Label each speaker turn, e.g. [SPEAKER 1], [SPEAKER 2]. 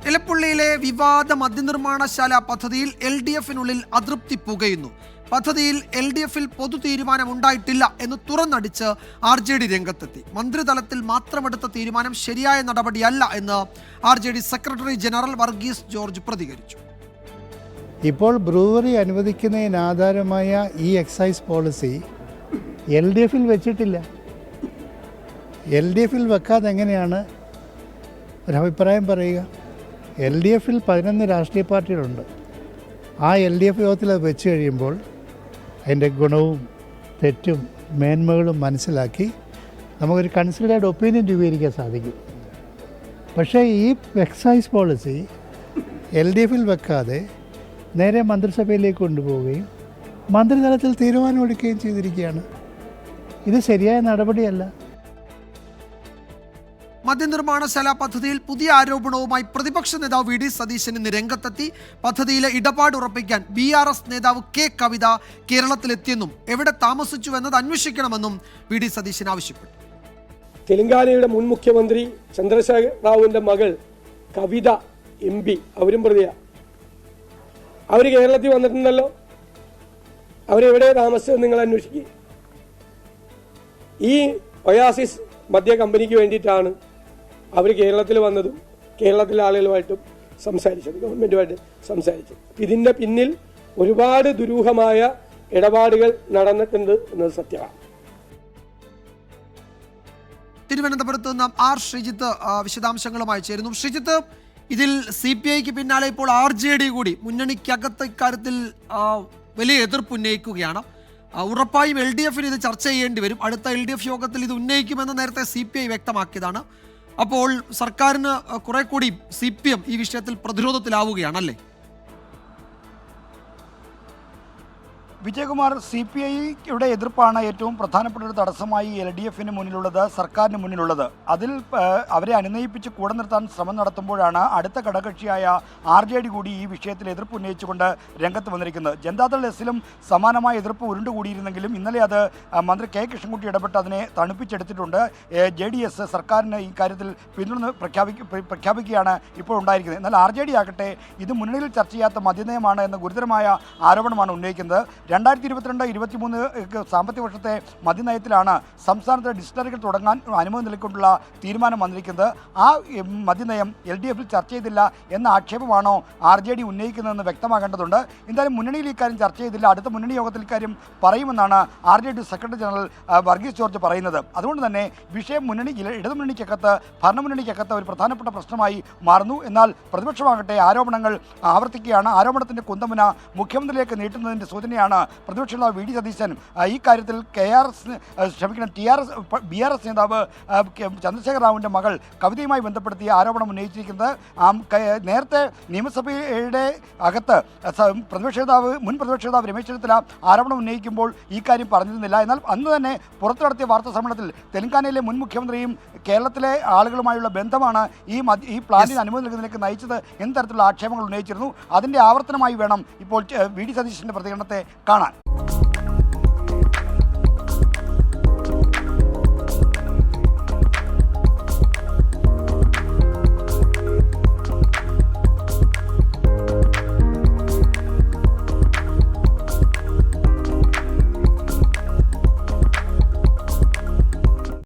[SPEAKER 1] എലപ്പുള്ളിയിലെ വിവാദ മദ്യനിർമ്മാണശാല പദ്ധതിയിൽ LDF-നുള്ളിൽ അതൃപ്തി പുകയുന്നു. പദ്ധതിയിൽ LDF-ൽ പൊതു തീരുമാനം ഉണ്ടായിട്ടില്ല എന്ന് തുറന്നടിച്ച് RJD രംഗത്തെത്തി. മന്ത്രിതലത്തിൽ മാത്രമെടുത്ത തീരുമാനം ശരിയായ നടപടിയല്ല എന്ന് RJD secretary general Varghese George പ്രതികരിച്ചു.
[SPEAKER 2] ഇപ്പോൾ ബ്രൂവറി അനുവദിക്കുന്നതിനാധാരമായ ഈ എക്സൈസ് പോളിസി LDF-ൽ വെച്ചിട്ടില്ല. LDF-ൽ വെക്കാതെ എങ്ങനെയാണ് ഒരഭിപ്രായം പറയുക? LDF-ൽ 11 രാഷ്ട്രീയ പാർട്ടികളുണ്ട്. ആ LDF യോഗത്തിൽ അത് വെച്ച് കഴിയുമ്പോൾ അതിൻ്റെ ഗുണവും തെറ്റും മേന്മകളും മനസ്സിലാക്കി നമുക്കൊരു കൺസിഡേർഡ് ഒപ്പീനിയൻ രൂപീകരിക്കാൻ സാധിക്കും. പക്ഷേ ഈ എക്സൈസ് പോളിസി LDF-ൽ വെക്കാതെ നേരെ മന്ത്രിസഭയിലേക്ക് കൊണ്ടുപോവുകയും മന്ത്രിതലത്തിൽ തീരുമാനമെടുക്കുകയും ചെയ്തിരിക്കുകയാണ്. ഇത് ശരിയായ നടപടിയല്ല.
[SPEAKER 1] മദ്യനിർമ്മാണശാല പദ്ധതിയിൽ പുതിയ ആരോപണവുമായി പ്രതിപക്ഷ നേതാവ് VD സതീശൻ ഇന്ന് രംഗത്തെത്തി. പദ്ധതിയിലെ ഇടപാട് ഉറപ്പിക്കാൻ BRS നേതാവ് K കവിത കേരളത്തിലെത്തിയെന്നും എവിടെ താമസിച്ചുവെന്നത് അന്വേഷിക്കണമെന്നും VD സതീശൻ ആവശ്യപ്പെട്ടു.
[SPEAKER 3] തെലങ്കാനയുടെ മുൻ മുഖ്യമന്ത്രി ചന്ദ്രശേഖർ റാവുവിന്റെ മകൾ കവിത MP അവരും പ്രതിയാ. അവർ കേരളത്തിൽ വന്നിട്ടുണ്ടല്ലോ. അവരെവിടെ താമസിച്ചത് നിങ്ങൾ അന്വേഷിക്കുക. ഈ ഒയാസിസ് മദ്യ കമ്പനിക്ക് വേണ്ടിയിട്ടാണ് അവർ കേരളത്തിൽ വന്നതും കേരളത്തിലെ ആളുകളുമായിട്ടും സംസാരിച്ചത്, ഗവൺമെൻറ്റുമായിട്ട് സംസാരിച്ചത്. ഇതിൻ്റെ പിന്നിൽ ഒരുപാട് ദുരൂഹമായ ഇടപാടുകൾ നടന്നിട്ടുണ്ട് എന്നത് സത്യമാണ്.
[SPEAKER 1] തിരുവനന്തപുരത്ത് നിന്ന് R ശ്രീജിത്ത് വിശദാംശങ്ങളുമായി ചേരുന്നു. ശ്രീജിത്ത്, ഇതിൽ CPIക്ക് പിന്നാലെ ഇപ്പോൾ RJD കൂടി മുന്നണിക്കകത്ത് ഇക്കാര്യത്തിൽ വലിയ എതിർപ്പ് ഉന്നയിക്കുകയാണ്. ഉറപ്പായും LDF-ന് ഇത് ചർച്ച ചെയ്യേണ്ടി വരും. അടുത്ത LDF യോഗത്തിൽ ഇത് ഉന്നയിക്കുമെന്ന് നേരത്തെ CPI വ്യക്തമാക്കിയതാണ്. അപ്പോൾ സർക്കാരിന് കുറെ കൂടി CPM ഈ വിഷയത്തിൽ പ്രതിരോധത്തിലാവുകയാണല്ലേ?
[SPEAKER 4] വിജയകുമാർ, CPIയുടെ എതിർപ്പാണ് ഏറ്റവും പ്രധാനപ്പെട്ട ഒരു തടസ്സമായി LDF-ന് മുന്നിലുള്ളത്, സർക്കാരിന് മുന്നിലുള്ളത്. അതിൽ അവരെ അനുനയിപ്പിച്ച് കൂടെ നിർത്താൻ ശ്രമം നടത്തുമ്പോഴാണ് അടുത്ത ഘടകകക്ഷിയായ RJD കൂടി ഈ വിഷയത്തിൽ എതിർപ്പ് ഉന്നയിച്ചുകൊണ്ട് രംഗത്ത് വന്നിരിക്കുന്നത്. ജനതാദൾ എസിലും സമാനമായ എതിർപ്പ് ഉരുണ്ടുകൂടിയിരുന്നെങ്കിലും ഇന്നലെ അത് മന്ത്രി K കൃഷ്ണൻകുട്ടി ഇടപെട്ട് അതിനെ തണുപ്പിച്ചെടുത്തിട്ടുണ്ട്. JDS സർക്കാരിന് ഈ കാര്യത്തിൽ പിന്തുണ പ്രഖ്യാപിക്കുകയാണ് ഇപ്പോൾ ഉണ്ടായിരിക്കുന്നത്. എന്നാൽ RJD ആകട്ടെ ഇത് മുന്നണിയിൽ ചർച്ച ചെയ്യാത്ത മദ്യനയമാണ് എന്ന ഗുരുതരമായ ആരോപണമാണ് ഉന്നയിക്കുന്നത്. 2022-23 സാമ്പത്തിക വർഷത്തെ മദ്യനയത്തിലാണ് സംസ്ഥാനത്തെ ഡിസ്റ്റിലറികൾ തുടങ്ങാൻ അനുമതി നൽകിക്കൊണ്ടുള്ള തീരുമാനം വന്നിരിക്കുന്നത്. ആ മദ്യനയം LDF-ൽ ചർച്ച ചെയ്തില്ല എന്ന ആക്ഷേപമാണോ RJD ഉന്നയിക്കുന്നതെന്ന് വ്യക്തമാക്കേണ്ടതുണ്ട്. എന്തായാലും മുന്നണിയിൽ ഇക്കാര്യം ചർച്ച ചെയ്തില്ല. അടുത്ത മുന്നണി യോഗത്തിൽ ഇക്കാര്യം പറയുമെന്നാണ് RJD secretary general Varghese George പറയുന്നത്. അതുകൊണ്ട് തന്നെ വിഷയം ഇടതുമുന്നണിക്കകത്ത് ഭരണമുന്നണിക്കകത്ത് ഒരു പ്രധാനപ്പെട്ട പ്രശ്നമായി മാറുന്നു. എന്നാൽ പ്രതിപക്ഷമാകട്ടെ ആരോപണങ്ങൾ ആവർത്തിക്കുകയാണ്. ആരോപണത്തിൻ്റെ കുന്തമുന മുഖ്യമന്ത്രിയിലേക്ക് നീട്ടുന്നതിൻ്റെ സൂചനയാണ് പ്രതിപക്ഷ നേതാവ് VD സതീശൻ ഈ കാര്യത്തിൽ BRS നേതാവ് ചന്ദ്രശേഖർ റാവുവിൻ്റെ മകൾ കവിതയുമായി ബന്ധപ്പെടുത്തിയ ആരോപണം ഉന്നയിച്ചിരിക്കുന്നത്. നേരത്തെ നിയമസഭയുടെ അകത്ത് മുൻ പ്രതിപക്ഷ നേതാവ് രമേശ് ചെന്നിത്തല ആരോപണം ഉന്നയിക്കുമ്പോൾ ഈ കാര്യം പറഞ്ഞിരുന്നില്ല. എന്നാൽ അന്ന് തന്നെ പുറത്തു നടത്തിയ വാർത്താ സമ്മേളനത്തിൽ തെലങ്കാനയിലെ മുൻ മുഖ്യമന്ത്രിയും കേരളത്തിലെ ആളുകളുമായുള്ള ബന്ധമാണ് ഈ പ്ലാനിന് അനുമതി നൽകുന്നതിലേക്ക് നയിച്ചത് എന്ന തരത്തിലുള്ള ആക്ഷേപങ്ങൾ ഉന്നയിച്ചിരുന്നു. അതിൻ്റെ ആവർത്തനമായി വേണം ഇപ്പോൾ VD സതീശൻ്റെ പ്രതികരണത്തെ കാണാൻ.